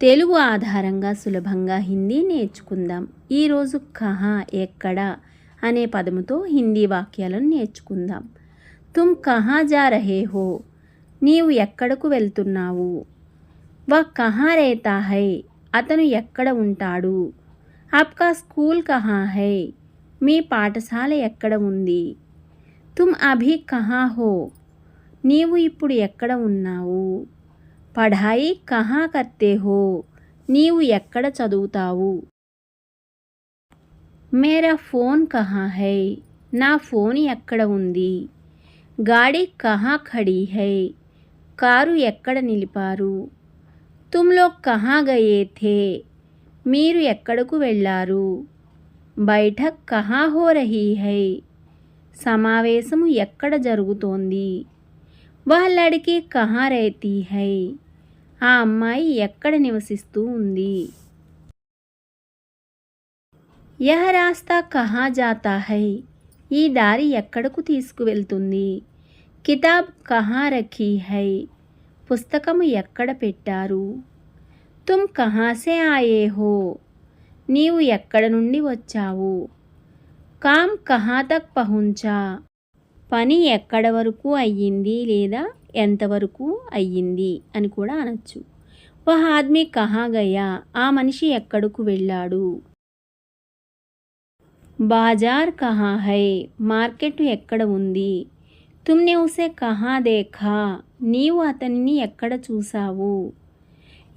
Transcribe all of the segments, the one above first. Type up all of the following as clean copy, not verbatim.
తెలుగు ఆధారంగా సులభంగా హిందీ నేర్చుకుందాం. ఈరోజు కహా ఎక్కడ అనే పదముతో హిందీ వాక్యాలను నేర్చుకుందాం. తుమ్ కహా జా రహే హో, నీవు ఎక్కడకు వెళ్తున్నావు. వహ్ కహా రేతా హై, అతను ఎక్కడ ఉంటాడు. ఆప్కా స్కూల్ కహా హై, మీ పాఠశాల ఎక్కడ ఉంది. తుమ్ అభీ కహా హో, నీవు ఇప్పుడు ఎక్కడ ఉన్నావు. పఢాయి కహా కర్తే హో, నీవు ఎక్కడ చదువుతావు. మేరా ఫోన్ కహా హై, నా ఫోన్ ఎక్కడ ఉంది. గాడి కహా ఖడీ హై, కారు ఎక్కడ నిలిపారు. తుమ్ లోగ్ కహా గయే థే, మీరు ఎక్కడకు వెళ్ళారు. బైఠక్ కహా హో రహీ హై, సమావేశము ఎక్కడ జరుగుతోంది. వహ్ లడ్కీ కహా రహతీ హై, ఆ అమ్మాయి ఎక్కడ నివసిస్తూ ఉంది. యహ్ రాస్తా కహా జాతా హై, ఈ దారి ఎక్కడకు తీసుకువెళ్తుంది. కితాబ్ కహా రఖీ హై, పుస్తకము ఎక్కడ పెట్టారు. తుమ్ కహా సే ఆయే హో, నీవు ఎక్కడ నుండి వచ్చావు. కామ్ కహా తక్ పహుంచా, పని ఎక్కడ వరకు అయ్యింది లేదా ఎంతవరకు అయ్యింది అని కూడా అనొచ్చు. వహ్ ఆద్మీ కహా గయా, ఆ మనిషి ఎక్కడకు వెళ్ళాడు. బాజార్ కహా హై, మార్కెట్ ఎక్కడ ఉంది. తుమ్నే ఉసే కహా దేఖా, నీవు అతనిని ఎక్కడ చూసావు.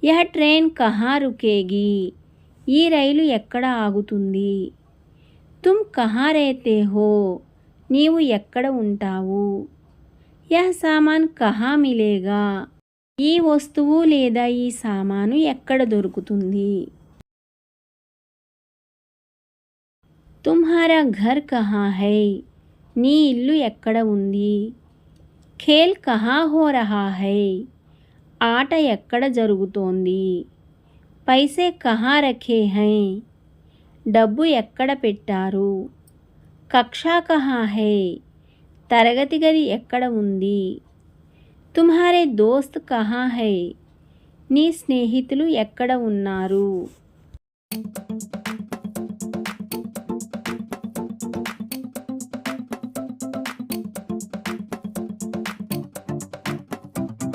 యహ్ ట్రైన్ కహా రుకేగి, ఈ రైలు ఎక్కడ ఆగుతుంది. తుమ్ కహా రేతే హో, నీవు ఎక్కడ ఉంటావు. యహ్ సామాన్ కహా మిలేగా, ఈ వస్తువు లేదా ఈ సామాను ఎక్కడ దొరుకుతుంది. తుమ్హారా ఘర్ కహా హై, నీ ఇల్లు ఎక్కడ ఉంది. ఖేల్ కహా హో రహా హై, ఆట ఎక్కడ జరుగుతోంది. పైసే కహా రఖే హై, డబ్బు ఎక్కడ పెట్టారు. కక్షా కహా హై, తరగతి గది ఎక్కడ ఉంది. తుమ్హారే దోస్త్ కహా హై, నీ స్నేహితులు ఎక్కడ ఉన్నారు.